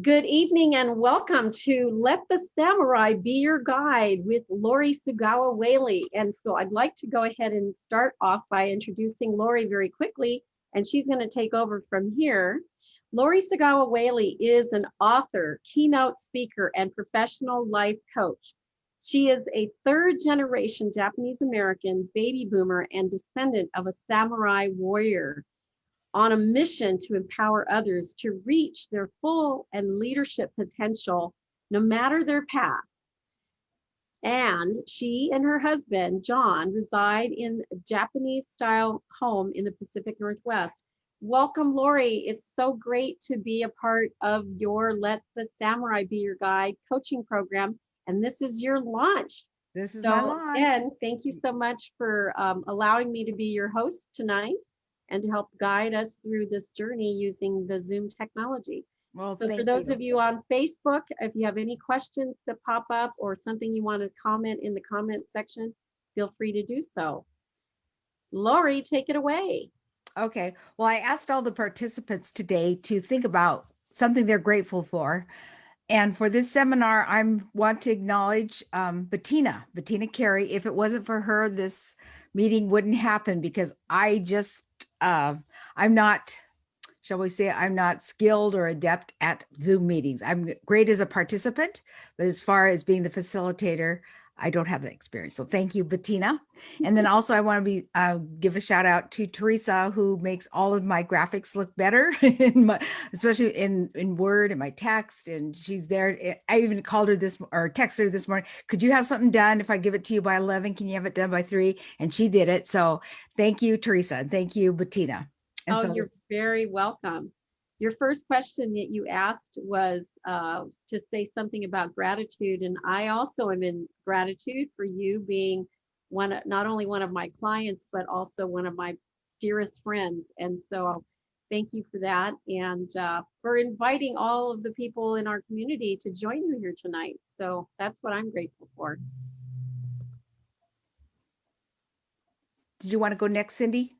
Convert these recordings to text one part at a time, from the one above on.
Good evening and welcome to Let the Samurai Be Your Guide with Lori Sugawa Whaley. And so I'd like to go ahead and start off by introducing Lori very quickly, and she's going to take over from here. Lori Sugawa Whaley is an author, keynote speaker, and professional life coach. She is a third-generation Japanese American baby boomer and descendant of a samurai warrior on a mission to empower others to reach their full and leadership potential, no matter their path. And she and her husband, John, reside in a Japanese-style home in the Pacific Northwest. Welcome, Lori. It's so great to be a part of your Let the Samurai Be Your Guide coaching program. And this is your launch. This is my launch. Again, thank you so much for allowing me to be your host tonight and to help guide us through this journey using the Zoom technology. Well, so for those of you on Facebook, if you have any questions that pop up or something you want to comment in the comment section, feel free to do so. Lori, take it away. Okay. Well, I asked all the participants today to think about something they're grateful for. And for this seminar, I want to acknowledge Bettina Carey. If it wasn't for her, this meeting wouldn't happen because I'm not, shall we say, I'm not skilled or adept at Zoom meetings. I'm great as a participant, but as far as being the facilitator, I don't have that experience. So thank you, Bettina. And then also I want to give a shout out to Teresa, who makes all of my graphics look better, especially in Word and my text. And she's there. I even called her texted her this morning. Could you have something done? If I give it to you by 11, can you have it done by 3? And she did it. So thank you, Teresa. And thank you, Bettina. And you're very welcome. Your first question that you asked was to say something about gratitude. And I also am in gratitude for you being not only one of my clients, but also one of my dearest friends. And so thank you for that. And for inviting all of the people in our community to join you here tonight. So that's what I'm grateful for. Did you want to go next, Cindy?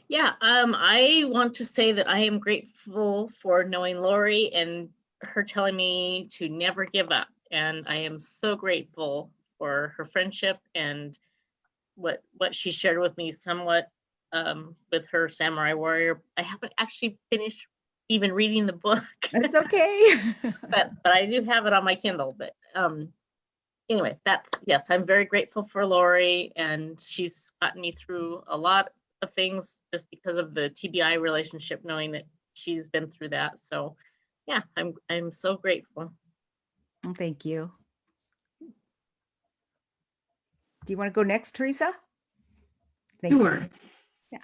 Yeah, I want to say that I am grateful for knowing Lori and her telling me to never give up. And I am so grateful for her friendship and what she shared with me somewhat with her Samurai Warrior. I haven't actually finished even reading the book. That's okay. but I do have it on my Kindle. But anyway, yes, I'm very grateful for Lori, and she's gotten me through a lot of things just because of the TBI relationship, knowing that she's been through that. So yeah, I'm so grateful. Thank you. Do you want to go next, Teresa? Sure. Yeah.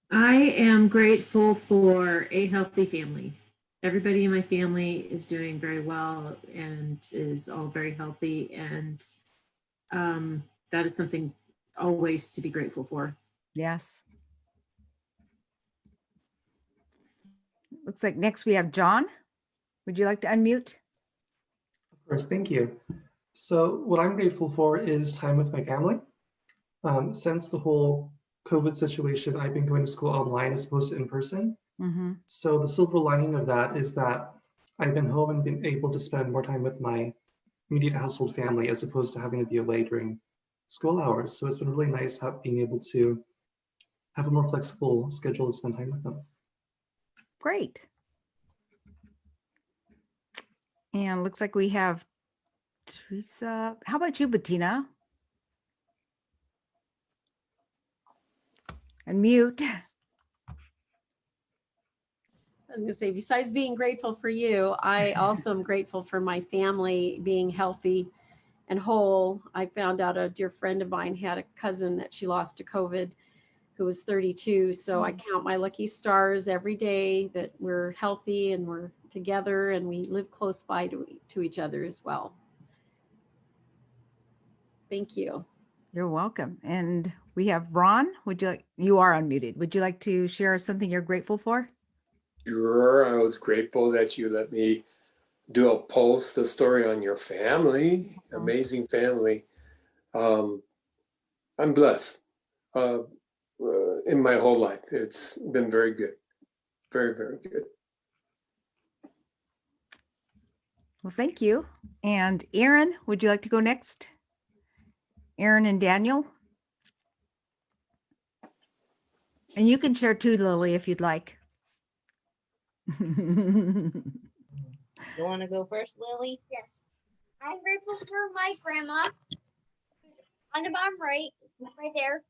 I am grateful for a healthy family. Everybody in my family is doing very well and is all very healthy. And that is something always to be grateful for. Yes. Looks like next we have John. Would you like to unmute? Of course, thank you. So what I'm grateful for is time with my family. Since the whole COVID situation, I've been going to school online as opposed to in person. Mm-hmm. So the silver lining of that is that I've been home and been able to spend more time with my immediate household family as opposed to having to be away during school hours. So it's been really nice being able to have a more flexible schedule to spend time with them. Great. And looks like we have Teresa. How about you, Bettina? Unmute. I was going to say, besides being grateful for you, I also am grateful for my family being healthy and whole. I found out a dear friend of mine had a cousin that she lost to COVID who was 32. So I count my lucky stars every day that we're healthy and we're together and we live close by to each other as well. Thank you. You're welcome. And we have Ron. You are unmuted. Would you like to share something you're grateful for? Sure. I was grateful that you let me do a story on your family. Amazing family. I'm blessed. in my whole life. It's been very good. Very, very good. Well, thank you. And Aaron, would you like to go next? Aaron and Daniel? And you can share too, Lily, if you'd like. You want to go first, Lily? Yes. I'm grateful for my grandma, who's on the bottom right there.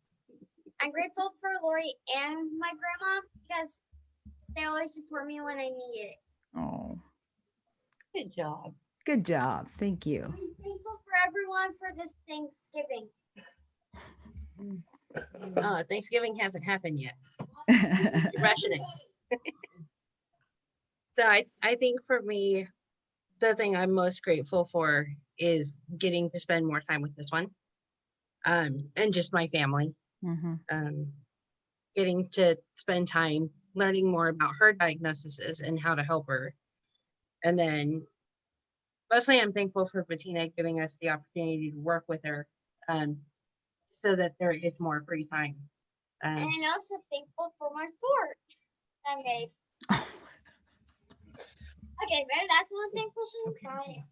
I'm grateful for Lori and my grandma because they always support me when I need it. Oh, Good job. good job. Thank you. I'm thankful for everyone for this Thanksgiving. Thanksgiving hasn't happened yet. You're rushing it. So I think for me, the thing I'm most grateful for is getting to spend more time with this one. And just my family. Mhm. Getting to spend time learning more about her diagnoses and how to help her. And then mostly I'm thankful for Bettina giving us the opportunity to work with her so that there is more free time. And I'm also thankful for my fort I made. Okay, maybe that's what I'm thankful for. Okay.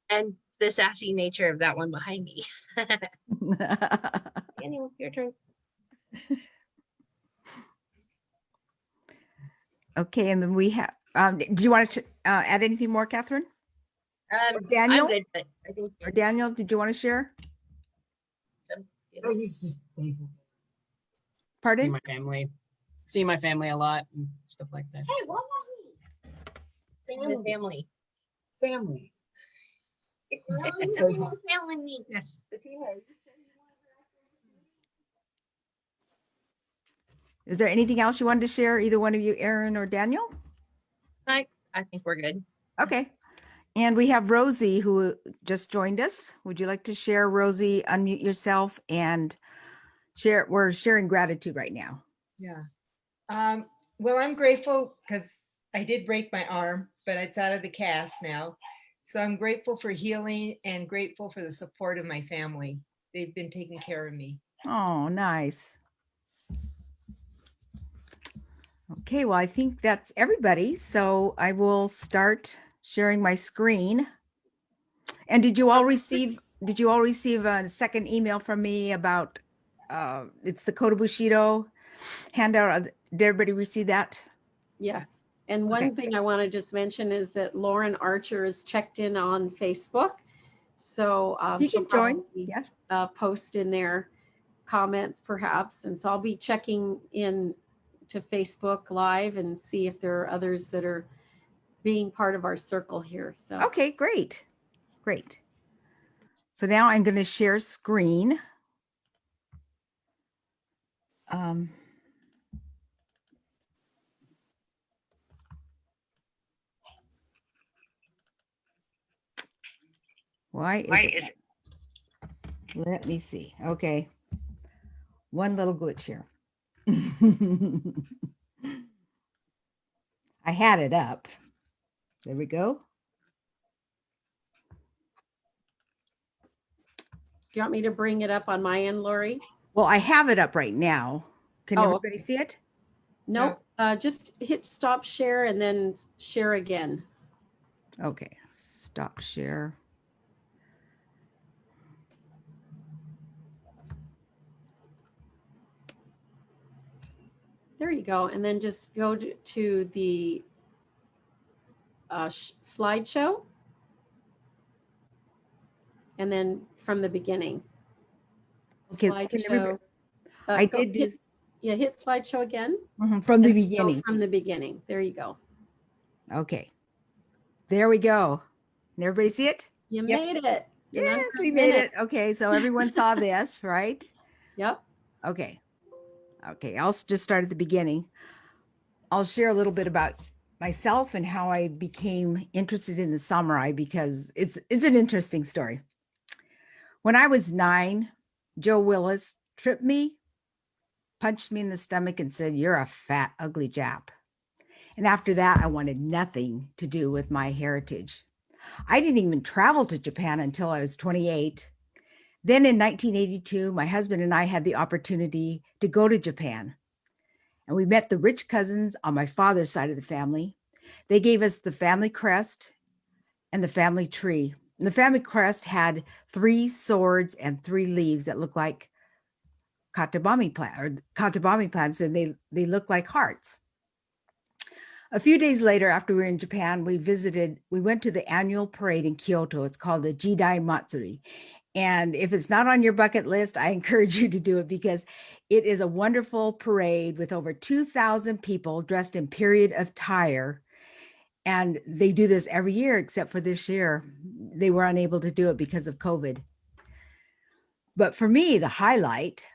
And the sassy nature of that one behind me. Anyway, your turn. Okay, and then we have, do you want to add anything more, Catherine? Daniel? I'm good, but I think Or Daniel, did you want to share? He's just thankful. See Pardon? my family. See my family a lot and stuff like that. Hey, what about me? family. Family. Everyone failing me. Yes. Is there anything else you wanted to share, either one of you, Aaron or Daniel? I think we're good. Okay. And we have Rosie who just joined us. Would you like to share, Rosie? Unmute yourself and share. We're sharing gratitude right now. Yeah. Well, I'm grateful because I did break my arm, but it's out of the cast now. So I'm grateful for healing and grateful for the support of my family. They've been taking care of me. Oh, nice. Okay, well, I think that's everybody. So I will start sharing my screen. And did you all receive a second email from me about it's the Code of Bushido handout? Did everybody receive that? Yes. And one Okay. thing I want to just mention is that Lauren Archer is checked in on Facebook. So You she'll can join. probably Yeah. post in their comments perhaps. And so I'll be checking in to Facebook Live and see if there are others that are being part of our circle here. So Okay, great. Great. So now I'm going to share screen. Why is it? Let me see. Okay. One little glitch here. I had it up. There we go. do you want me to bring it up on my end, Lori? Well, I have it up right now. Can Oh, everybody see it? Nope. Just hit stop share and then share again. Okay. Stop share. There you go. And then just go to the slideshow. And then from the beginning. Okay. Slideshow. I did do hit slideshow again. from the And beginning. go from the beginning. There you go. Okay. There we go. Can everybody see it? You made it. Yes, we made it. Okay. So everyone saw this, right? Yep. Okay. Okay. I'll just start at the beginning. I'll share a little bit about myself and how I became interested in the samurai because it's an interesting story. When I was 9, Joe Willis tripped me, punched me in the stomach and said, "You're a fat, ugly Jap." And after that, I wanted nothing to do with my heritage. I didn't even travel to Japan until I was 28. Then in 1982, my husband and I had the opportunity to go to Japan. And we met the rich cousins on my father's side of the family. They gave us the family crest and the family tree. And the family crest had 3 swords and 3 leaves that looked like katabami plants, and they look like hearts. A few days later, after we were in Japan, we went to the annual parade in Kyoto. It's called the Jidai Matsuri. And if it's not on your bucket list, I encourage you to do it because it is a wonderful parade with over 2,000 people dressed in period attire. And they do this every year, except for this year. They were unable to do it because of COVID. But for me, the highlight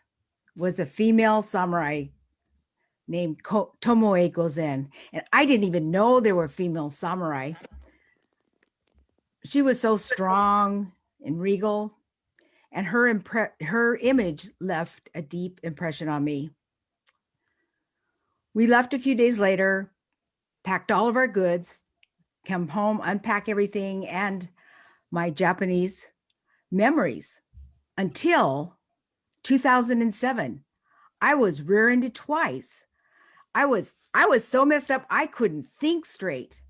was a female samurai named Tomoe Gozen. And I didn't even know there were female samurai. She was so strong and regal, and her image left a deep impression on me. We left a few days later, packed all of our goods, come home, unpack everything and my Japanese memories until 2007. I was rear-ended twice. I was so messed up, I couldn't think straight.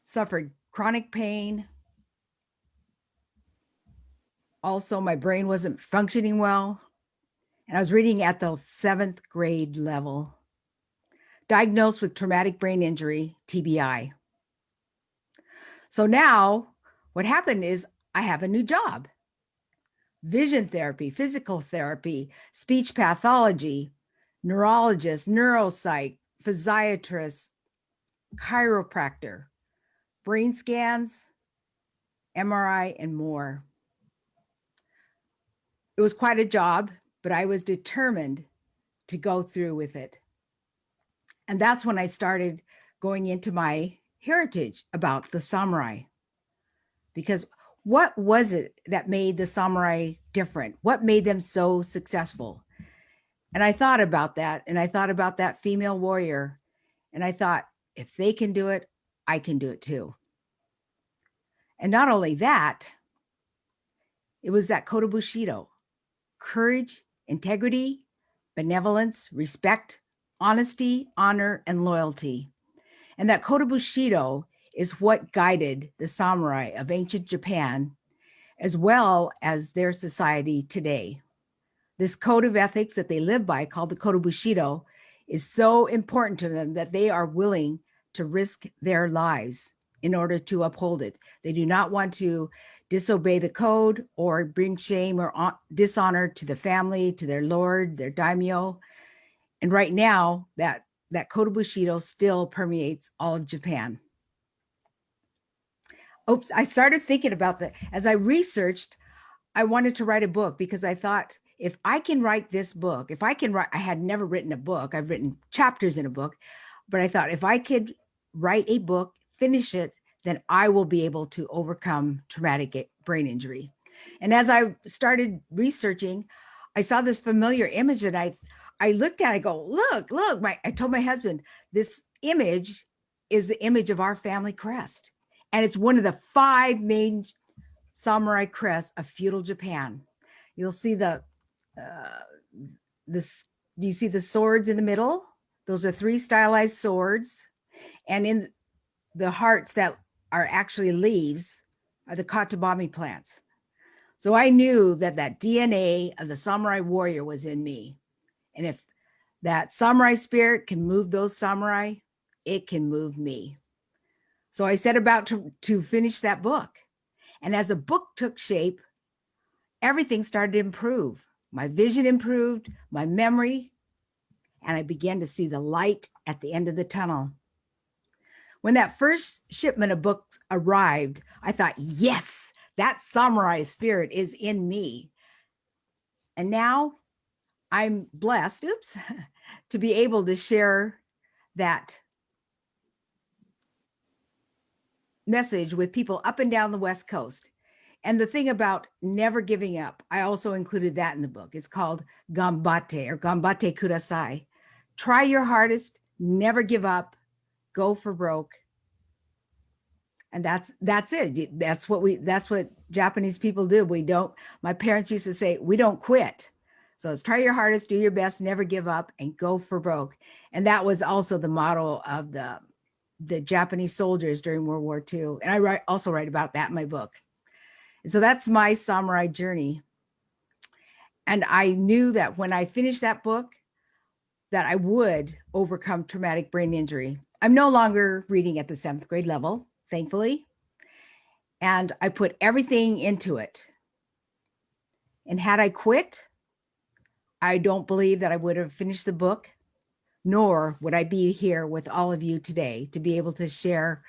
Suffered chronic pain. Also, my brain wasn't functioning well. And I was reading at the 7th grade level. Diagnosed with traumatic brain injury, TBI. So now what happened is I have a new job. Vision therapy, physical therapy, speech pathology, neurologist, neuropsych, physiatrist, chiropractor, brain scans, MRI, and more. It was quite a job, but I was determined to go through with it. And that's when I started going into my heritage about the samurai. Because what was it that made the samurai different? What made them so successful? And I thought about that, and I thought about that female warrior, and I thought, if they can do it, I can do it too. And not only that, it was that code of Bushido: courage, integrity, benevolence, respect, honesty, honor, and loyalty. And that code of Bushido is what guided the samurai of ancient Japan, as well as their society today. This code of ethics that they live by, called the code of Bushido, is so important to them that they are willing to risk their lives in order to uphold it. They do not want to disobey the code or bring shame or dishonor to the family, to their lord, their daimyo. And right now, that code of Bushido still permeates all of Japan. Oops, I started thinking about that. As I researched, I wanted to write a book because I thought, if I can write this book, if I can write, I had never written a book. I've written chapters in a book, but I thought if I could write a book, finish it, then I will be able to overcome traumatic brain injury. And as I started researching, I saw this familiar image and I looked at it, I go, look, I told my husband, this image is the image of our family crest. And it's one of the 5 main samurai crests of feudal Japan. You'll see do you see the swords in the middle? Those are 3 stylized swords. And in the hearts that are actually leaves are the katabami plants. So I knew that DNA of the samurai warrior was in me. And if that samurai spirit can move those samurai, it can move me. So I set about to finish that book. And as the book took shape, everything started to improve. My vision improved, my memory, and I began to see the light at the end of the tunnel. When that first shipment of books arrived, I thought, yes, that samurai spirit is in me. And now I'm blessed, to be able to share that message with people up and down the West Coast. And the thing about never giving up, I also included that in the book. It's called Gambate, or Gambate Kudasai. Try your hardest, never give up, go for broke, And that's it. That's what Japanese people do. My parents used to say, we don't quit. So it's try your hardest, do your best, never give up, and go for broke. And that was also the motto of the Japanese soldiers during World War II. And I also write about that in my book. And so that's my samurai journey. And I knew that when I finished that book, that I would overcome traumatic brain injury. I'm no longer reading at the 7th grade level, thankfully. And I put everything into it. And had I quit, I don't believe that I would have finished the book, nor would I be here with all of you today to be able to share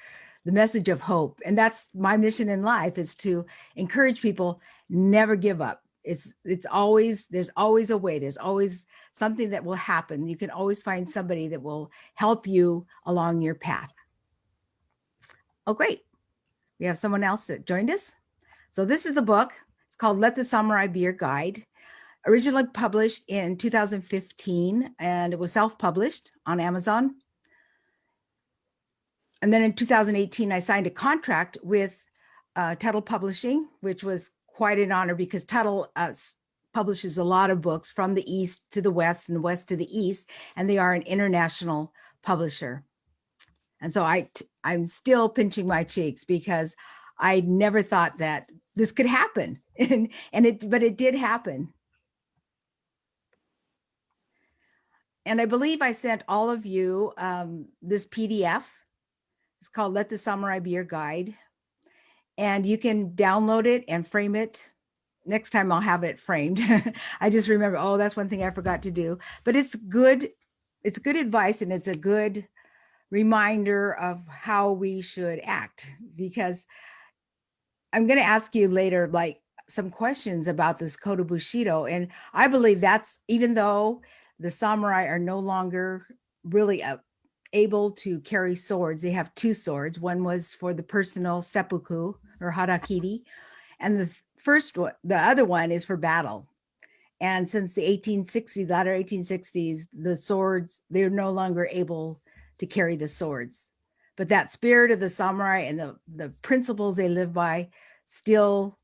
the message of hope. And that's my mission in life, is to encourage people, never give up. There's always a way. There's always something that will happen. You can always find somebody that will help you along your path. Oh, great. We have someone else that joined us. So this is the book. It's called Let the Samurai Be Your Guide. Originally published in 2015, and it was self-published on Amazon. And then in 2018, I signed a contract with Tuttle Publishing, which was quite an honor because Tuttle publishes a lot of books from the East to the West and the West to the East, and they are an international publisher. And so I'm still pinching my cheeks because I never thought that this could happen, but it did happen. And I believe I sent all of you this PDF. It's called Let the Samurai Be Your Guide. And you can download it and frame it. Next time I'll have it framed. I just remember, oh, that's one thing I forgot to do. But it's good. It's good advice, and it's a good reminder of how we should act, because I'm going to ask you later, like, some questions about this code of Bushido. And I believe that's, even though the samurai are no longer really able to carry swords, they have 2 swords. One was for the personal seppuku or harakiri, and the other one is for battle. And since the 1860s, latter 1860s, the swords, they're no longer able to carry the swords. But that spirit of the samurai and the principles they live by still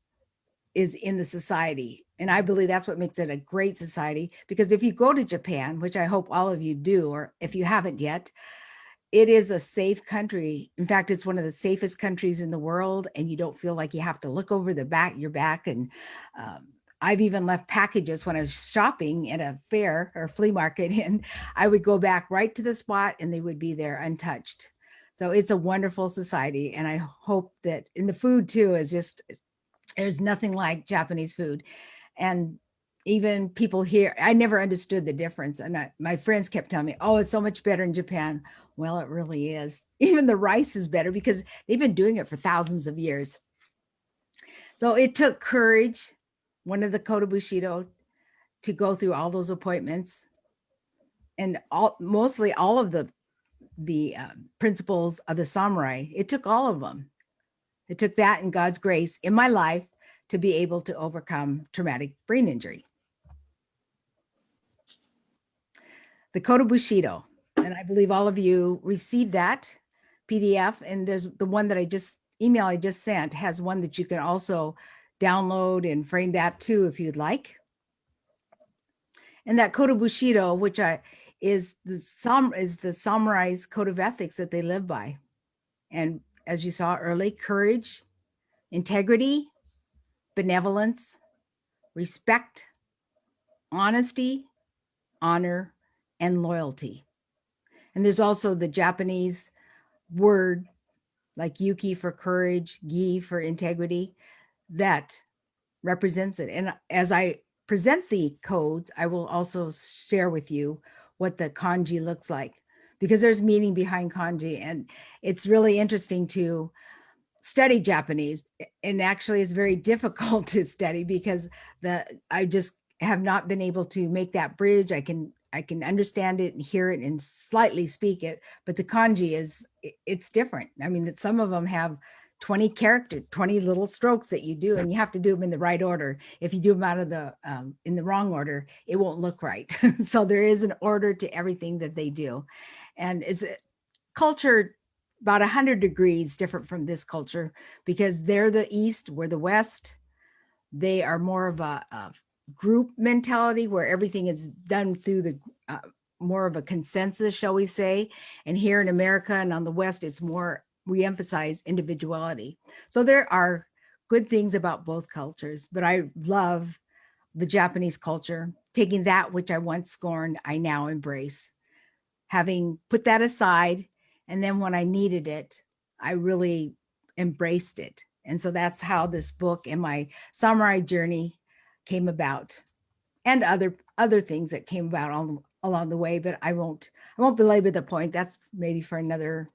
is in the society. And I believe that's what makes it a great society, because if you go to Japan, which I hope all of you do, or if you haven't yet, it is a safe country. In fact, it's one of the safest countries in the world, and you don't feel like you have to look over your back. And I've even left packages when I was shopping at a fair or flea market, and I would go back right to the spot and they would be there untouched. So it's a wonderful society. And I hope that in the food too is just, there's nothing like Japanese food. And even people here, I never understood the difference. And my friends kept telling me, oh, it's so much better in Japan. Well, it really is. Even the rice is better because they've been doing it for thousands of years. So it took courage, one of the code of Bushido, to go through all those appointments, and mostly all of the principles of the samurai. It took all of them. It took that and God's grace in my life to be able to overcome traumatic brain injury. The code of Bushido, and I believe all of you received that PDF, and there's the one that I just sent has one that you can also download and frame that too if you'd like. And that code of Bushido, which is the samurai's code of ethics that they live by. And as you saw early, courage, integrity, benevolence, respect, honesty, honor, and loyalty. And there's also the Japanese word like yuki for courage, gi for integrity, that represents it. And as I present the codes, I will also share with you what the kanji looks like, because there's meaning behind kanji. And it's really interesting to study Japanese. And actually it's very difficult to study because I just have not been able to make that bridge. I can understand it and hear it and slightly speak it, but the kanji it's different. I mean, that some of them have 20 little strokes that you do, and you have to do them in the right order. If you do them out of in the wrong order, it won't look right. So there is an order to everything that they do. And it's culture about 100 degrees different from this culture, because they're the East, we're the West. They are more of a group mentality where everything is done through the more of a consensus, shall we say. And here in America and on the West, it's more, we emphasize individuality. So there are good things about both cultures, but I love the Japanese culture. Taking that which I once scorned, I now embrace. Having put that aside, and then when I needed it, I really embraced it. And so that's how this book and my samurai journey came about, and other things that came about along the way. But I won't belabor the point. That's maybe for another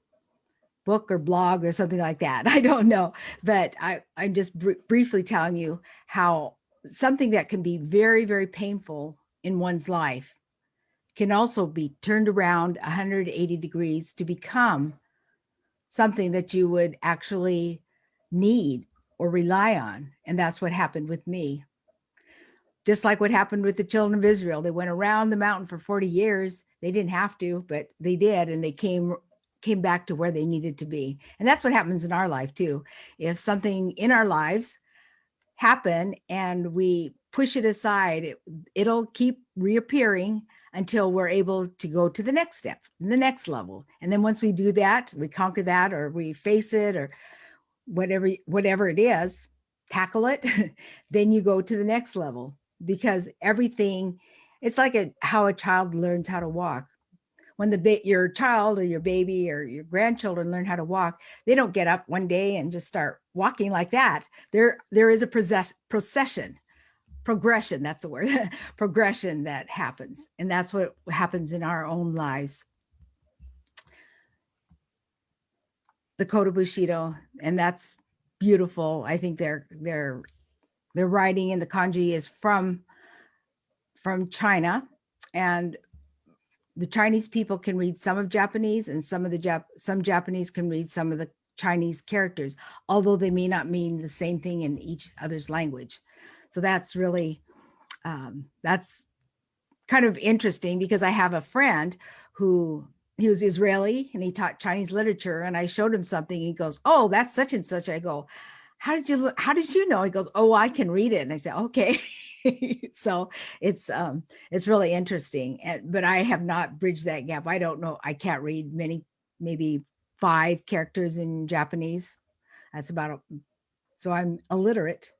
book or blog or something like that. I don't know. But I'm just briefly telling you how something that can be very, very painful in one's life can also be turned around 180 degrees to become something that you would actually need or rely on. And that's what happened with me. Just like what happened with the children of Israel. They went around the mountain for 40 years. They didn't have to, but they did. And they came back to where they needed to be. And that's what happens in our life too. If something in our lives happen and we push it aside, it'll keep reappearing until we're able to go to the next step, the next level. And then once we do that, we conquer that, or we face it, or whatever it is, tackle it, then you go to the next level. Because everything, it's like how a child learns how to walk. When your child or your baby or your grandchildren learn how to walk, they don't get up one day and just start walking like that. There is a progression, that's the word, progression that happens. And that's what happens in our own lives. The Code of Bushido, and that's beautiful. I think their writing in the Kanji is from China, and the Chinese people can read some of Japanese, and some Japanese can read some of the Chinese characters, although they may not mean the same thing in each other's language. So that's really, that's kind of interesting, because I have a friend he was Israeli and he taught Chinese literature, and I showed him something. He goes, "Oh, that's such and such." I go, how did you know? He goes, "Oh, I can read it." And I said, "Okay." So it's really interesting. But I have not bridged that gap. I don't know. I can't read maybe 5 characters in Japanese. That's about it. So I'm illiterate,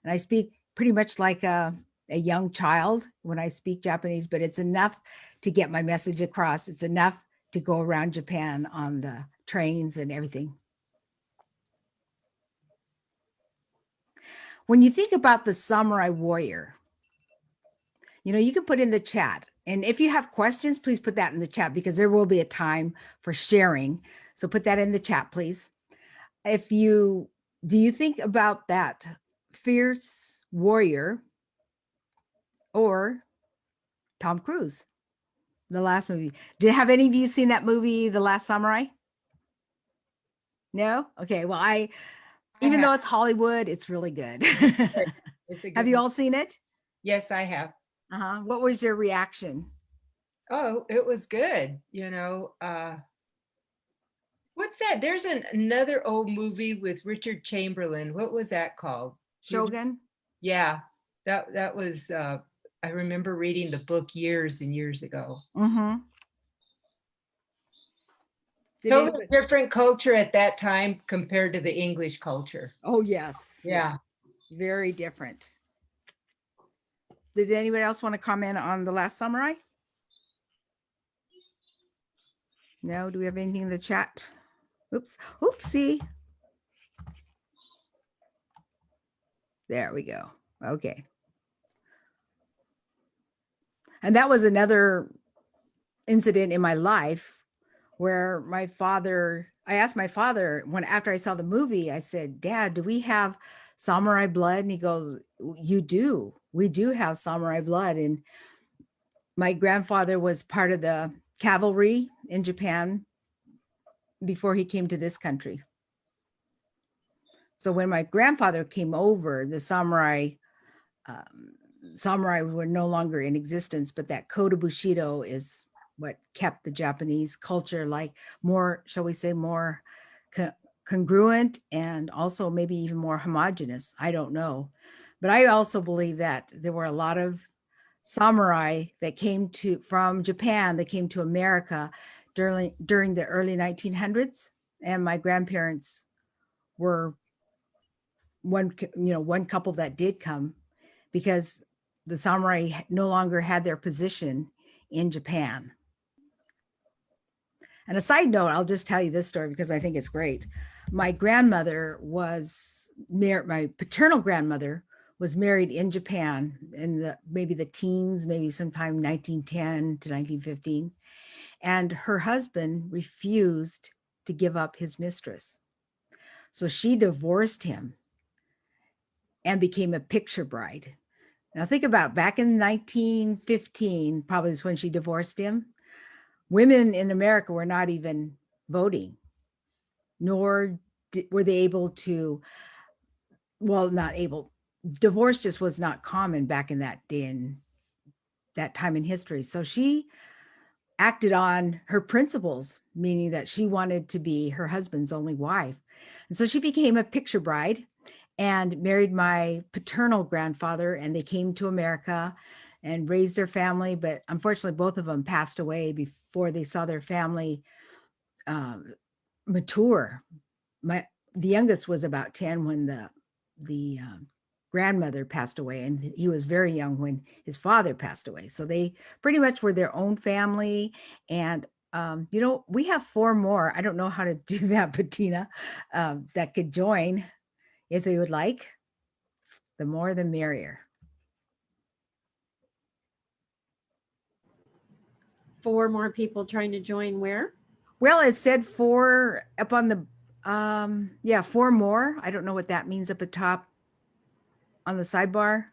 and I speak pretty much like a young child when I speak Japanese, but it's enough to get my message across. It's enough to go around Japan on the trains and everything. When you think about the samurai warrior, you can put in the chat. And if you have questions, please put that in the chat, because there will be a time for sharing. So put that in the chat, please. Do you think about that fierce warrior or Tom Cruise, the last movie? Have any of you seen that movie, The Last Samurai? No? Okay. Well, even though it's Hollywood, it's really good. It's a good Have you all seen it? Yes, I have. What was your reaction? Oh, it was good. What's that? There's another old movie with Richard Chamberlain. What was that called? Shogun? Yeah, that was, I remember reading the book years and years ago. Totally different culture at that time compared to the English culture. Oh, yes. Yeah. Very different. Did anybody else want to comment on The Last Samurai? No? Do we have anything in the chat? Oops. Oopsie. There we go. Okay. And that was another incident in my life where I asked my father after I saw the movie, I said, "Dad, do we have samurai blood?" And he goes, "You do. We do have samurai blood." And my grandfather was part of the cavalry in Japan before he came to this country. So when my grandfather came over, the samurai were no longer in existence, but that Code of Bushido is what kept the Japanese culture, like more, shall we say, more congruent and also maybe even more homogenous. I don't know. But I also believe that there were a lot of samurai that came from Japan that came to America during the early 1900s, and my grandparents were one couple that did come, because the samurai no longer had their position in Japan. And a side note, I'll just tell you this story because I think it's great. My paternal grandmother was married in Japan in maybe the teens, maybe sometime 1910 to 1915. And her husband refused to give up his mistress. So she divorced him and became a picture bride. Now think about back in 1915, probably is when she divorced him. Women in America were not even voting, nor were they able to, not able. Divorce just was not common back in that day and that time in history. So she acted on her principles, meaning that she wanted to be her husband's only wife. And so she became a picture bride and married my paternal grandfather, and they came to America and raised their family. But unfortunately, both of them passed away before they saw their family mature. The youngest was about 10 when the grandmother passed away, and he was very young when his father passed away. So they pretty much were their own family. And we have 4 more. I don't know how to do that, Bettina, that could join if they would like. The more, the merrier. 4 more people trying to join where? Well, it said 4 up on the 4 more. I don't know what that means up at top on the sidebar.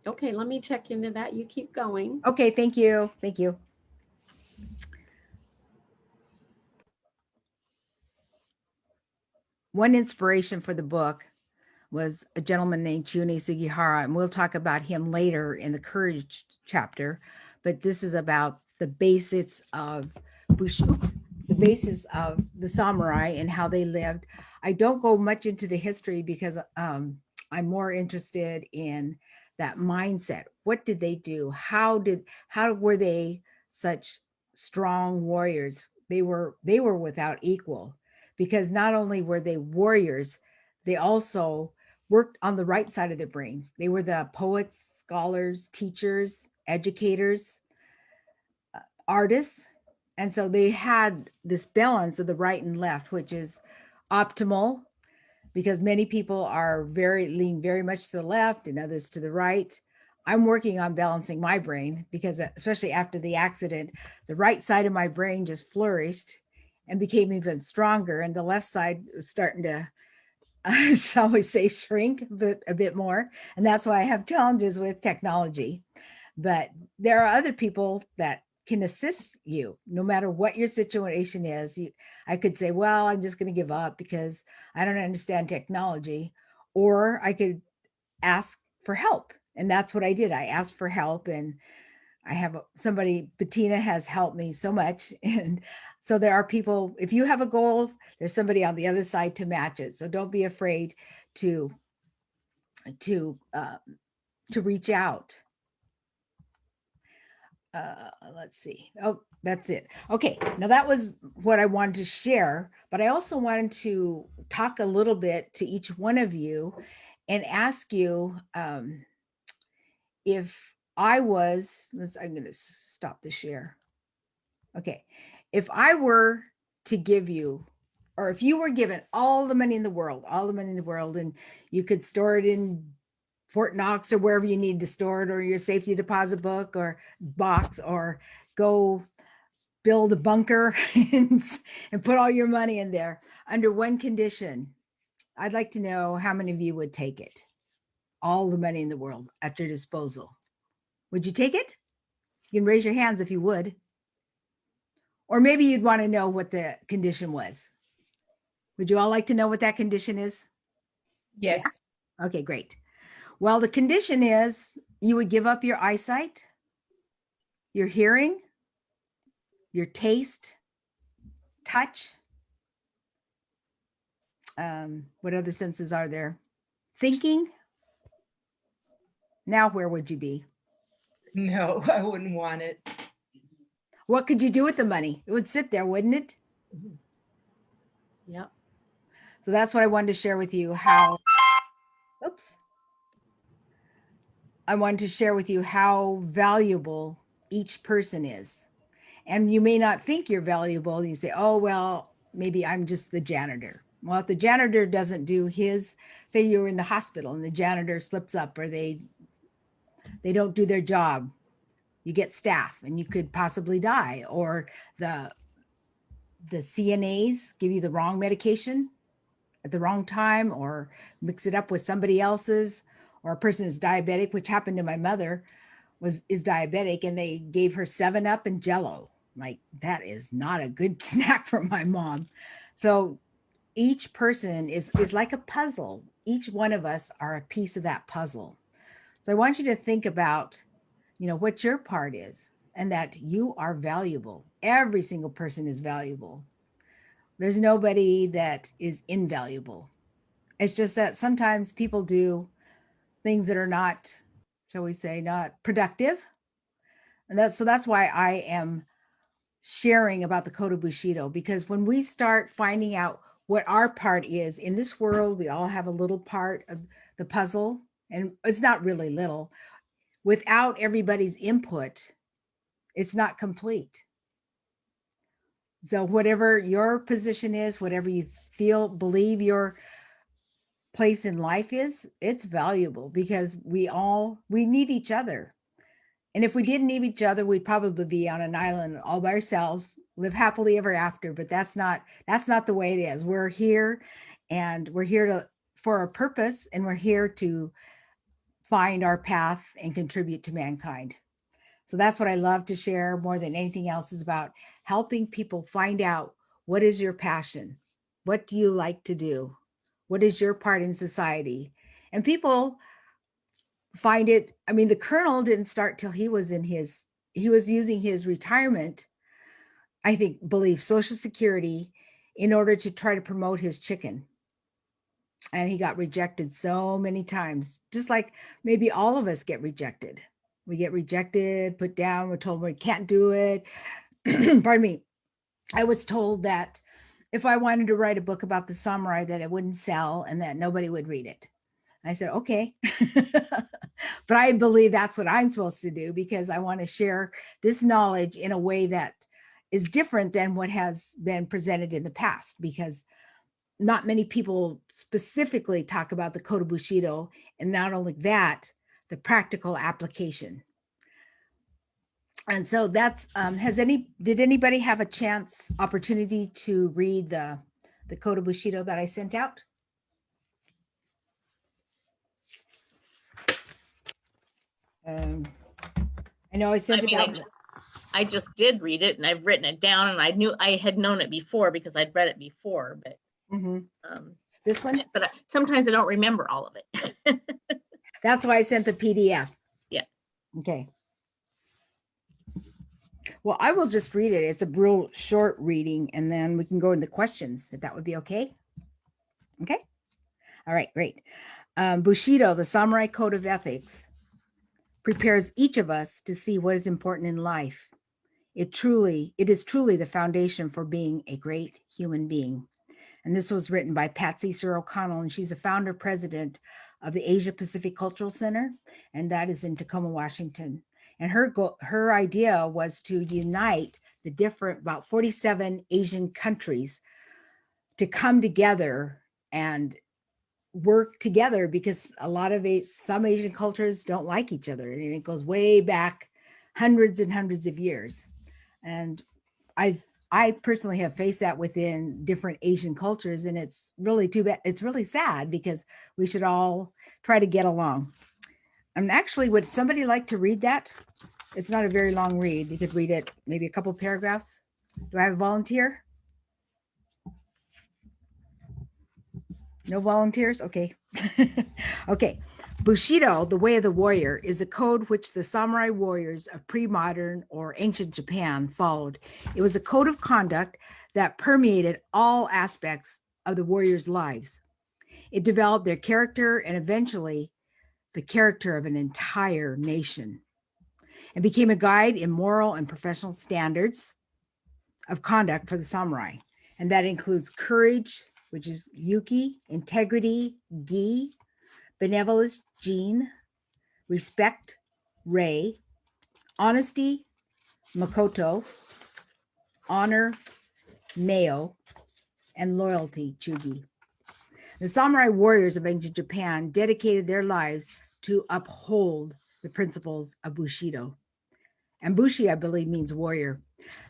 Okay, let me check into that. You keep going. Okay, thank you. Thank you. One inspiration for the book was a gentleman named Juni Sugihara, and we'll talk about him later in the courage chapter. But this is about the basics of the samurai and how they lived. I don't go much into the history because I'm more interested in that mindset. What did they do? How were they such strong warriors? They were without equal, because not only were they warriors, they also worked on the right side of their brain. They were the poets, scholars, teachers, educators, artists. And so they had this balance of the right and left, which is optimal, because many people lean very much to the left and others to the right. I'm working on balancing my brain because, especially after the accident, the right side of my brain just flourished and became even stronger, and the left side was starting to shall we say, shrink a bit more. And that's why I have challenges with technology. But there are other people that can assist you no matter what your situation is. I could say, well, I'm just going to give up because I don't understand technology. Or I could ask for help. And that's what I did. I asked for help, and I have somebody, Bettina, has helped me so much. And so there are people, if you have a goal, there's somebody on the other side to match it. So don't be afraid to reach out. Let's see. Oh, that's it. Okay. Now that was what I wanted to share, but I also wanted to talk a little bit to each one of you and ask you if I'm going to stop the share. Okay. If I were to give you, or if you were given all the money in the world, and you could store it in Fort Knox or wherever you need to store it, or your safety deposit book or box, or go build a bunker and put all your money in there, under one condition, I'd like to know how many of you would take it. All the money in the world at your disposal. Would you take it? You can raise your hands if you would. Or maybe you'd want to know what the condition was. Would you all like to know what that condition is? Yes. Yeah? Okay, great. Well, the condition is you would give up your eyesight, your hearing, your taste, touch, What other senses are there? Thinking. Now, where would you be? No, I wouldn't want it. What could you do with the money? It would sit there, wouldn't it? Yep. So that's what I wanted to share with you how, oops. I wanted to share with you how valuable each person is. And you may not think you're valuable. You say, oh, well, maybe I'm just the janitor. Well, if the janitor doesn't do his, say you're in the hospital and the janitor slips up or they don't do their job, you get staph and you could possibly die. Or the CNAs give you the wrong medication at the wrong time or mix it up with somebody else's, or a person is diabetic, which happened to my mother, is diabetic, and they gave her 7-Up and Jello. Like, that is not a good snack for my mom. So each person is like a puzzle. Each one of us are a piece of that puzzle. So I want you to think about, what your part is, and that you are valuable. Every single person is valuable. There's nobody that is invaluable. It's just that sometimes people do things that are not, shall we say, not productive. And that's why I am sharing about the code of Bushido, because when we start finding out what our part is in this world, we all have a little part of the puzzle, and it's not really little. Without everybody's input, it's not complete. So whatever your position is, whatever you believe your place in life is, it's valuable, because we need each other. And if we didn't need each other, we'd probably be on an island all by ourselves, live happily ever after. But that's not the way it is. We're here, and we're here for a purpose, and we're here to find our path and contribute to mankind. So that's what I love to share more than anything else, is about helping people find out, what is your passion? What do you like to do? What is your part in society? And people find it. I mean, the colonel didn't start till he was using his retirement, I think, believe Social Security, in order to try to promote his chicken. And he got rejected so many times, just like maybe all of us get rejected. We get rejected, put down, we're told we can't do it. Pardon me. I was told that if I wanted to write a book about the samurai, that it wouldn't sell and that nobody would read it. I said, okay. But I believe that's what I'm supposed to do, because I want to share this knowledge in a way that is different than what has been presented in the past, because not many people specifically talk about the code of Bushido, and not only that, the practical application. And so that's, did anybody have a opportunity to read the code of Bushido that I sent out? I know I sent it out. I just did read it, and I've written it down, and I had known it before because I'd read it before, but this one? But sometimes I don't remember all of it. That's why I sent the PDF. Yeah. Okay. Well, I will just read it. It's a real short reading, and then we can go into questions, if that would be okay. Okay. All right, great. Bushido, the samurai code of ethics, prepares each of us to see what is important in life. It is truly the foundation for being a great human being. And this was written by Patsy Sir O'Connell, and she's a founder president of the Asia Pacific Cultural Center, and that is in Tacoma, Washington. And her idea was to unite the about 47 Asian countries to come together and work together, because some Asian cultures don't like each other, and it goes way back hundreds and hundreds of years. And I personally have faced that within different Asian cultures, and it's really too bad. It's really sad, because we should all try to get along. And actually, would somebody like to read that? It's not a very long read. You could read it, maybe a couple paragraphs. Do I have a volunteer? No volunteers? Okay. Okay. Bushido, the way of the warrior, is a code which the samurai warriors of pre-modern or ancient Japan followed. It was a code of conduct that permeated all aspects of the warriors' lives. It developed their character and eventually the character of an entire nation, and became a guide in moral and professional standards of conduct for the samurai. And that includes courage, which is yuki, integrity, gi, benevolence, jin, respect, rei, honesty, makoto, honor, meo, and loyalty, chugi. The samurai warriors of ancient Japan dedicated their lives to uphold the principles of Bushido. And Bushi, I believe, means warrior.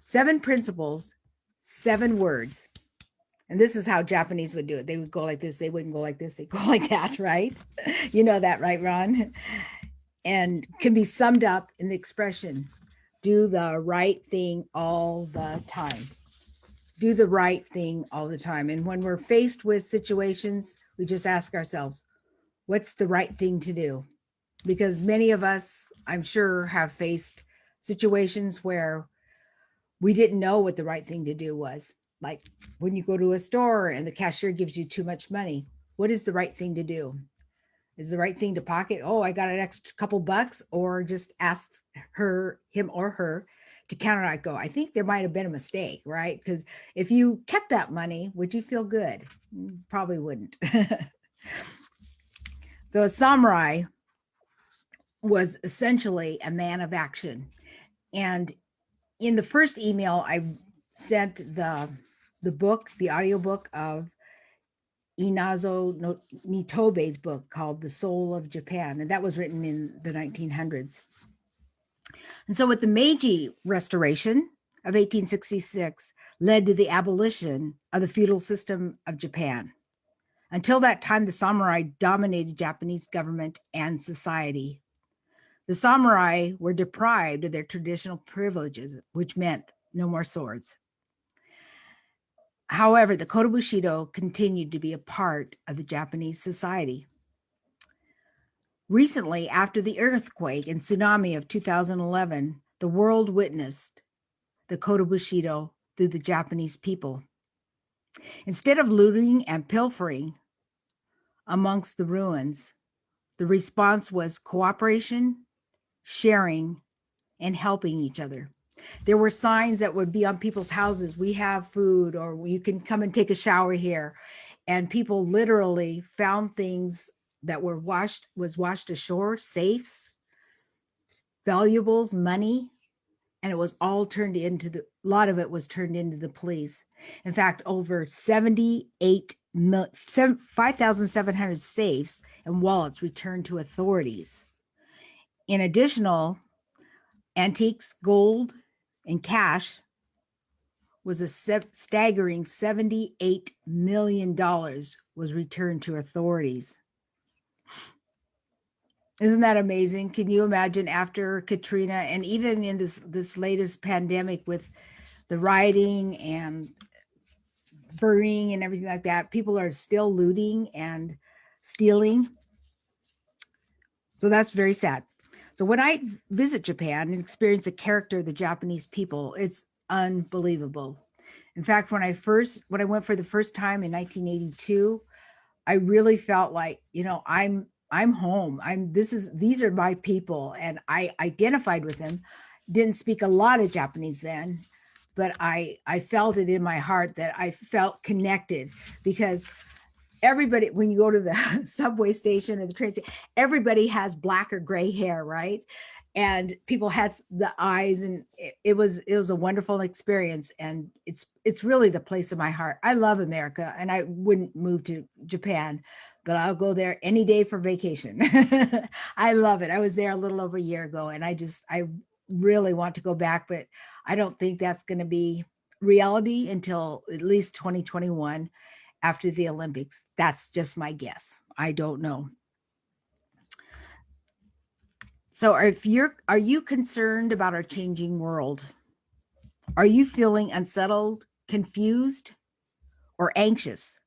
7 principles, 7 words. And this is how Japanese would do it. They would go like this. They wouldn't go like this. They go like that, right? You know that, right, Ron? And can be summed up in the expression, do the right thing all the time. Do the right thing all the time. And when we're faced with situations, we just ask ourselves, what's the right thing to do? Because many of us, I'm sure, have faced situations where we didn't know what the right thing to do was. Like when you go to a store and the cashier gives you too much money, what is the right thing to do? Is the right thing to pocket? Oh, I got an extra couple bucks, or just ask him or her to counteract. Go, I think there might have been a mistake, right? Because if you kept that money, would you feel good? Probably wouldn't. So a samurai was essentially a man of action. And in the first email, I sent the book, the audiobook of Inazo Nitobe's book called The Soul of Japan. And that was written in the 1900s. And so with the Meiji Restoration of 1866 led to the abolition of the feudal system of Japan. Until that time, the samurai dominated Japanese government and society. The samurai were deprived of their traditional privileges, which meant no more swords. However, the Code of Bushido continued to be a part of the Japanese society. Recently, after the earthquake and tsunami of 2011, the world witnessed the Code of Bushido through the Japanese people. Instead of looting and pilfering amongst the ruins, the response was cooperation, sharing, and helping each other. There were signs that would be on people's houses. We have food, or you can come and take a shower here. And people literally found things that were washed ashore, safes, valuables, money, and it was all turned into a lot of it was turned into the police. In fact, over 5,700 safes and wallets returned to authorities. In additional antiques, gold, and cash was a staggering $78 million was returned to authorities. Isn't that amazing? Can you imagine after Katrina, and even in this latest pandemic with the rioting and burning and everything like that, people are still looting and stealing. So that's very sad. So when I visit Japan and experience the character of the Japanese people, it's unbelievable. In fact, when I went for the first time in 1982, I really felt like, I'm home. These are my people, and I identified with them. Didn't speak a lot of Japanese then, but I felt it in my heart that I felt connected, because everybody, when you go to the subway station or the train station, everybody has black or gray hair, right? And people had the eyes, and it was a wonderful experience. And it's really the place of my heart. I love America, and I wouldn't move to Japan, but I'll go there any day for vacation. I love it. I was there a little over a year ago, and I really want to go back, but I don't think that's going to be reality until at least 2021 after the Olympics. That's just my guess. I don't know. So are you concerned about our changing world? Are you feeling unsettled, confused, or anxious?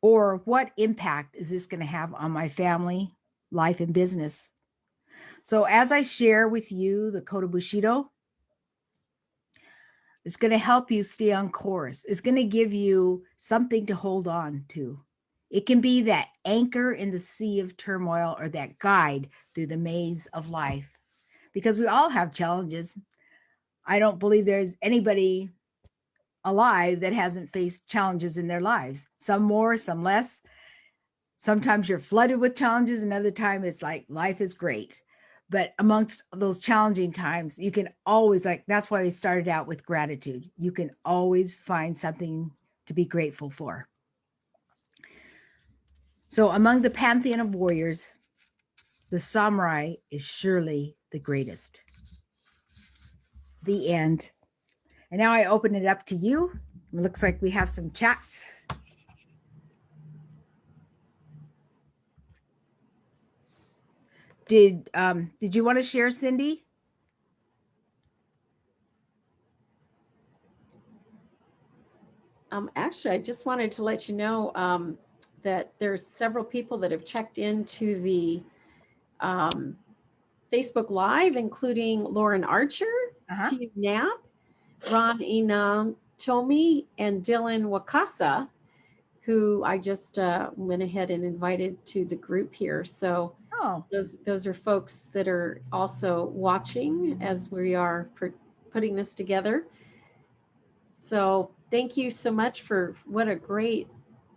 Or what impact is this going to have on my family, life, and business? So as I share with you the Code of Bushido, It's going to help you stay on course. It's going to give you something to hold on to. It can be that anchor in the sea of turmoil or that guide through the maze of life, because we all have challenges. I don't believe there's anybody alive that hasn't faced challenges in their lives, some more, some less. Sometimes you're flooded with challenges, and other time it's like life is great. But amongst those challenging times, you can always, like, that's why we started out with gratitude. You can always find something to be grateful for. So among the pantheon of warriors, the samurai is surely the greatest. The end. And now I open it up to you. It looks like we have some chats. Did you want to share, Cindy? Actually, I just wanted to let you know that there's several people that have checked into the Facebook Live, including Lauren Archer, T. Knapp, Ron Inantomi, and Dylan Wakasa, who I just went ahead and invited to the group here. So those are folks that are also watching as we are putting this together. So thank you so much for what a great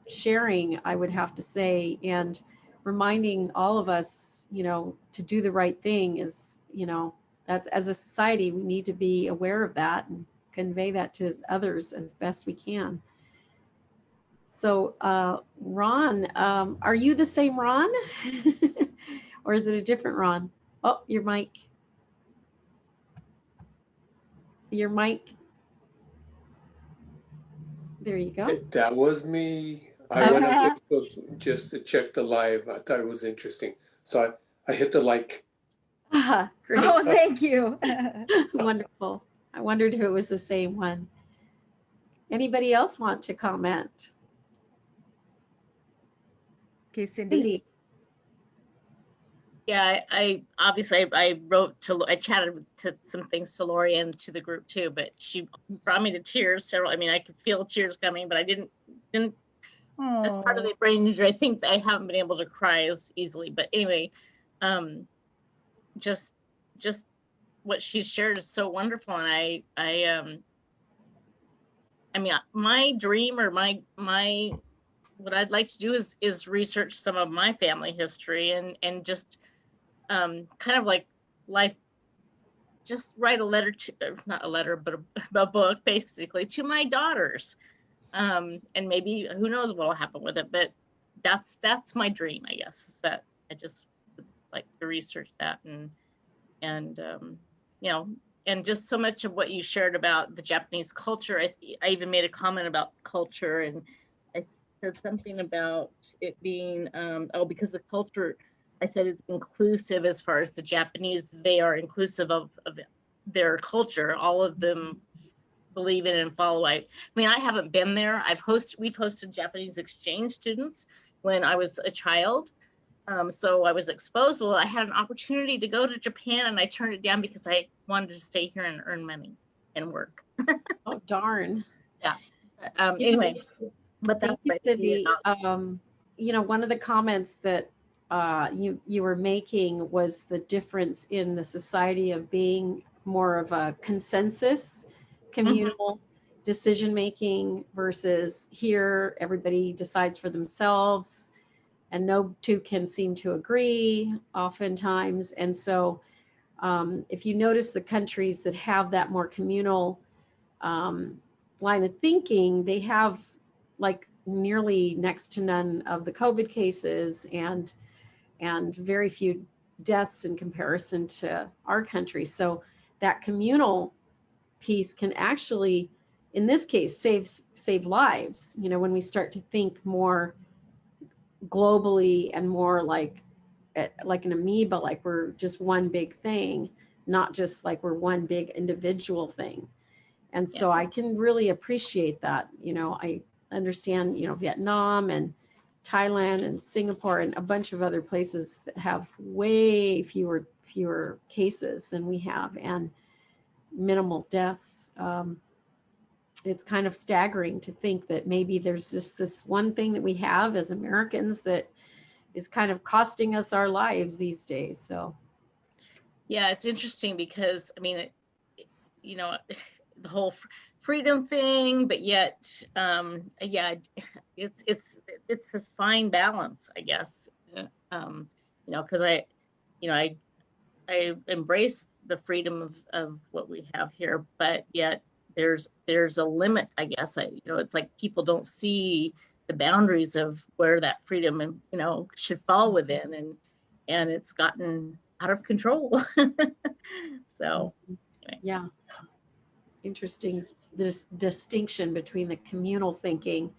sharing, I would have to say, and reminding all of us, you know, to do the right thing is, you know, that's, as a society, we need to be aware of that and convey that to others as best we can. So Ron, are you the same Ron? Or is it a different Ron? Oh, your mic. Your mic. There you go. That was me. I went on Facebook just to check the live. I thought it was interesting. So I hit the like. Great. Oh, thank you. Wonderful. I wondered if it was the same one. Anybody else want to comment? Okay, Cindy. Yeah, I obviously I chatted to some things to Lori and to the group too, but she brought me to tears several. I mean, I could feel tears coming, but I didn't. That's part of the brain injury. I think I haven't been able to cry as easily, but anyway, just what she shared is so wonderful, and I mean, my dream or my what I'd like to do is research some of my family history and just kind of like life, just write a letter to, not a letter, but a book basically to my daughters. And maybe who knows what will happen with it, but that's my dream, I guess, is that I just would like to research that and you know, and just so much of what you shared about the Japanese culture. I even made a comment about culture, and I said something about it being because the culture, I said, it's inclusive. As far as the Japanese, they are inclusive of their culture. All of them believe in and follow. I mean, I haven't been there. We've hosted Japanese exchange students when I was a child. So I was exposed. Well, I had an opportunity to go to Japan, and I turned it down because I wanted to stay here and earn money and work. Oh, darn. Yeah. Anyway, but that's what I see about. You know, one of the comments that you were making was the difference in the society of being more of a consensus, communal decision making versus here everybody decides for themselves. And no two can seem to agree oftentimes. And so if you notice the countries that have that more communal line of thinking, they have like nearly next to none of the COVID cases and very few deaths in comparison to our country. So that communal piece can actually, in this case, save lives. You know, when we start to think more globally and more like an amoeba, like we're just one big thing, not just like we're one big individual thing. And so I can really appreciate that. You know, I understand, you know, Vietnam and Thailand and Singapore and a bunch of other places that have way fewer cases than we have and minimal deaths. it's kind of staggering to think that maybe there's just this one thing that we have as Americans that is kind of costing us our lives these days. So Yeah, it's interesting because I mean, you know, the whole freedom thing, but yet, yeah, it's this fine balance, I guess. You know, because I embrace the freedom of what we have here, but yet there's a limit, I guess. You know, it's like people don't see the boundaries of where that freedom, you know, should fall within, and it's gotten out of control. So, anyway. yeah, interesting, this distinction between the communal thinking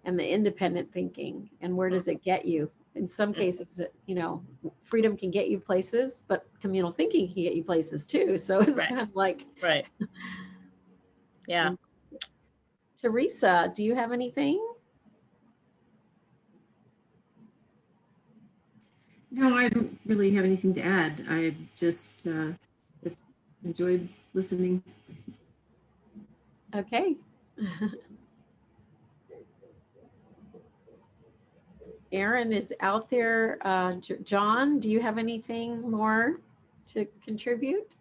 and the independent thinking, and where does it get you? In some cases, you know, freedom can get you places, but communal thinking can get you places too. So it's Right. kind of like, Right. Yeah. Teresa, do you have anything? No, I don't really have anything to add. I just enjoyed listening. Okay. Aaron is out there. John, do you have anything more to contribute?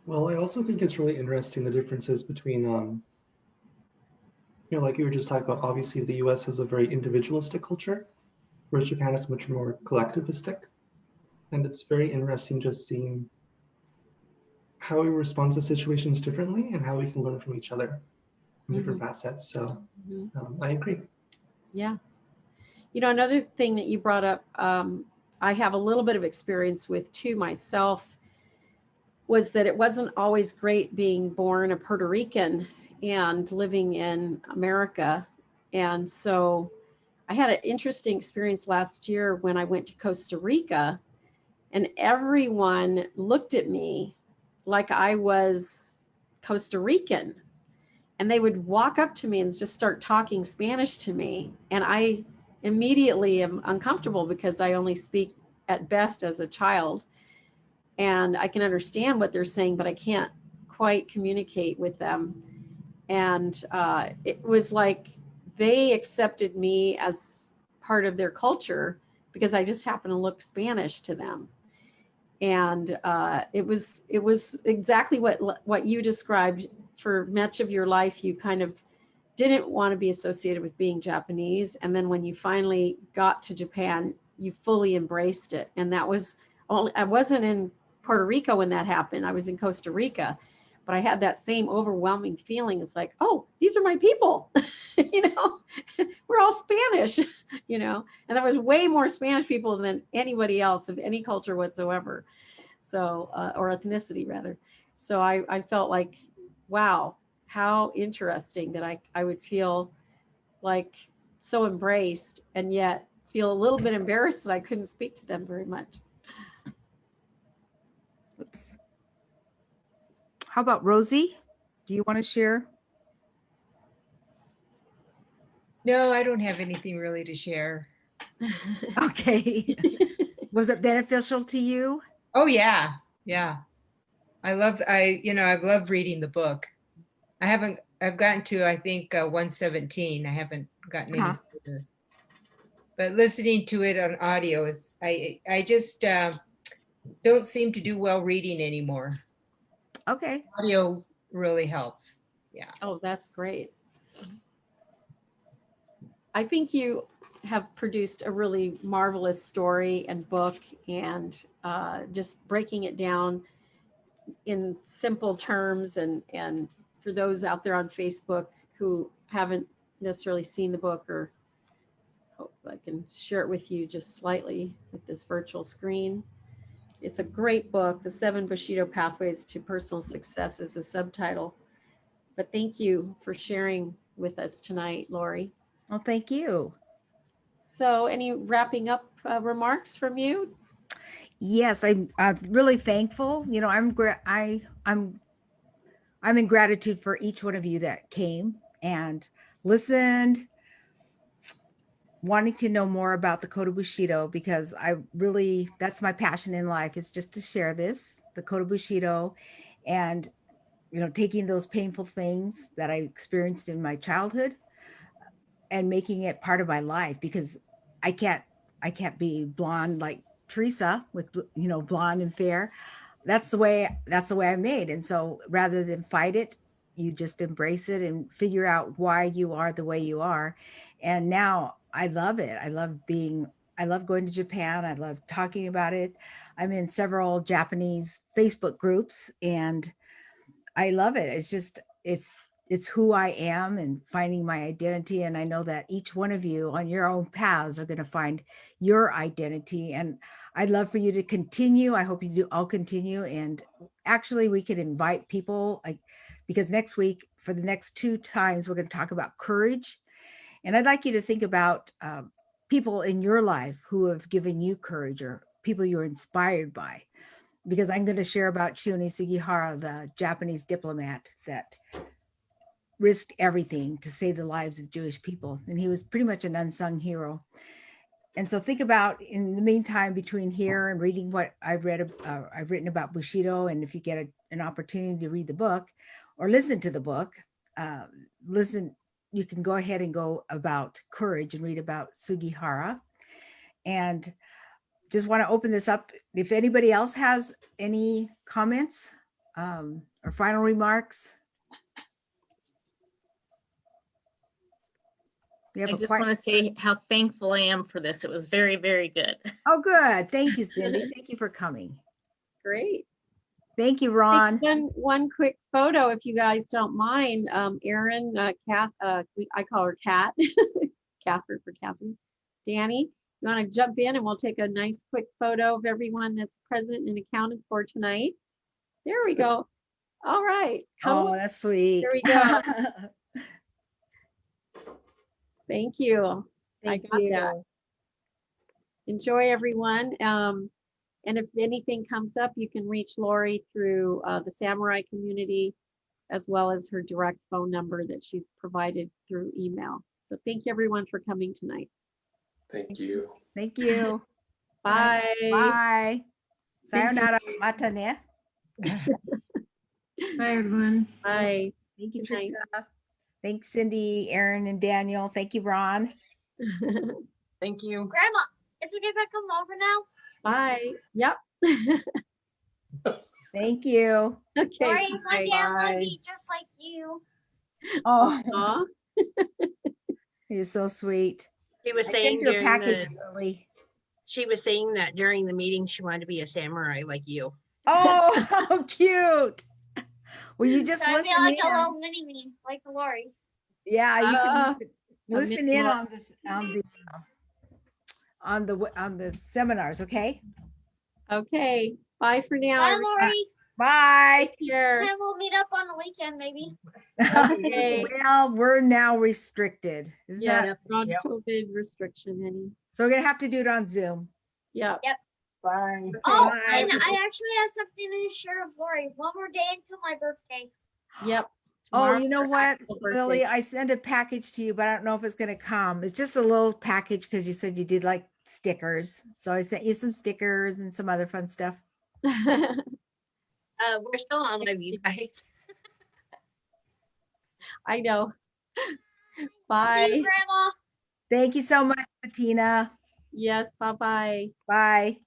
Well, I also think it's really interesting the differences between, you know, like you were just talking about, obviously the US has a very individualistic culture, whereas Japan is much more collectivistic. And it's very interesting just seeing how we respond to situations differently and how we can learn from each other in different facets. So I agree. Yeah. You know, another thing that you brought up, I have a little bit of experience with too myself, was that it wasn't always great being born a Puerto Rican and living in America. And so I had an interesting experience last year when I went to Costa Rica, and everyone looked at me like I was Costa Rican. And they would walk up to me and just start talking Spanish to me. And I immediately am uncomfortable because I only speak at best as a child. And I can understand what they're saying, but I can't quite communicate with them. And it was like they accepted me as part of their culture because I just happen to look Spanish to them. And it was exactly what you described. For much of your life, you kind of didn't want to be associated with being Japanese, and then when you finally got to Japan, you fully embraced it. And that was only, I wasn't in Puerto Rico when that happened. I was in Costa Rica, but I had that same overwhelming feeling. It's like, oh, these are my people. You know, we're all Spanish. You know, and there was way more Spanish people than anybody else of any culture whatsoever. So, or ethnicity rather. So I felt like, wow, how interesting that I would feel like so embraced and yet feel a little bit embarrassed that I couldn't speak to them very much. Oops. How about Rosie? Do you want to share? No, I don't have anything really to share. Okay. Was it beneficial to you? Oh yeah. Yeah. I've loved reading the book. I've gotten to, I think, 117. I haven't gotten any further. But listening to it on audio, I just don't seem to do well reading anymore. Okay. Audio really helps. Yeah. Oh, that's great. I think you have produced a really marvelous story and book, and just breaking it down in simple terms, and for those out there on Facebook who haven't necessarily seen the book, or hope I can share it with you just slightly with this virtual screen. It's a great book. The 7 Bushido Pathways to Personal Success is the subtitle. But thank you for sharing with us tonight, Lori. Well, thank you. So any wrapping up remarks from you? Yes, I'm really thankful. You know, I'm in gratitude for each one of you that came and listened, wanting to know more about the Code of Bushido, because that's my passion in life, is just to share the Code of Bushido, and, taking those painful things that I experienced in my childhood and making it part of my life, because I can't be blonde like Teresa with, blonde and fair. That's the way I'm made. And so rather than fight it, you just embrace it and figure out why you are the way you are. And now I love it. I love going to Japan. I love talking about it. I'm in several Japanese Facebook groups, and I love it. It's who I am, and finding my identity. And I know that each one of you on your own paths are going to find your identity. And I'd love for you to continue. I hope you do all continue. And actually we could invite people, because next week, for the next 2 times, we're going to talk about courage. And I'd like you to think about people in your life who have given you courage, or people you're inspired by. Because I'm going to share about Chiune Sugihara, the Japanese diplomat that risked everything to save the lives of Jewish people. And he was pretty much an unsung hero. And so think about, in the meantime, between here and reading what I've written about Bushido, and if you get an opportunity to read the book or listen to the book, you can go ahead and go about courage and read about Sugihara. And just want to open this up. If anybody else has any comments or final remarks. I just want to say how thankful I am for this. It was very, very good. Oh, good. Thank you, Cindy. Thank you for coming. Great. Thank you, Ron. One quick photo, if you guys don't mind. Erin, Kath, I call her Kat, Catherine for Catherine. Danny, you want to jump in and we'll take a nice quick photo of everyone that's present and accounted for tonight. There we go. All right. Oh, that's sweet. There we go. Thank you. Thank I got you. that. Enjoy, everyone. And if anything comes up, you can reach Lori through the Samurai community, as well as her direct phone number that she's provided through email. So thank you, everyone, for coming tonight. Thank you. Thank you. Bye. Bye. Sayonara. Mata ne. Bye, everyone. Bye. Thank you, Good night. Teresa. Thanks, Cindy, Aaron, and Daniel. Thank you, Ron. Thank you. Grandma, it's okay if I come over now? Bye. Yep. Thank you. Lori, Okay. one day I want to Bye. be just like you. Oh, Aw. you're so sweet. She was I saying sent you a during package the, early. she was saying that during the meeting she wanted to be a samurai like you. Oh, how cute. Well, you just So I listen feel like in. a little mini me, like Lori. Yeah, you can listen mini in Lori. on the seminars, okay? Okay. Bye for now. Bye, everyone. Lori. Bye. Take care. Then we'll meet up on the weekend, maybe. Okay. Well, we're now restricted. Isn't Yeah, that? we're on Yep. COVID restriction, honey. So we're gonna have to do it on Zoom. Yeah. Bye. Oh, Bye. and I actually have something to share with Lori. One more day until my birthday. Yep. Oh, Tomorrow's you know her what, actual birthday. Lily? I sent a package to you, but I don't know if it's gonna come. It's just a little package because you said you did like stickers. So I sent you some stickers and some other fun stuff. We're still on live, you guys. I know. I'll see Bye. you, Grandma. Thank you so much, Bettina. Yes. Bye-bye. Bye.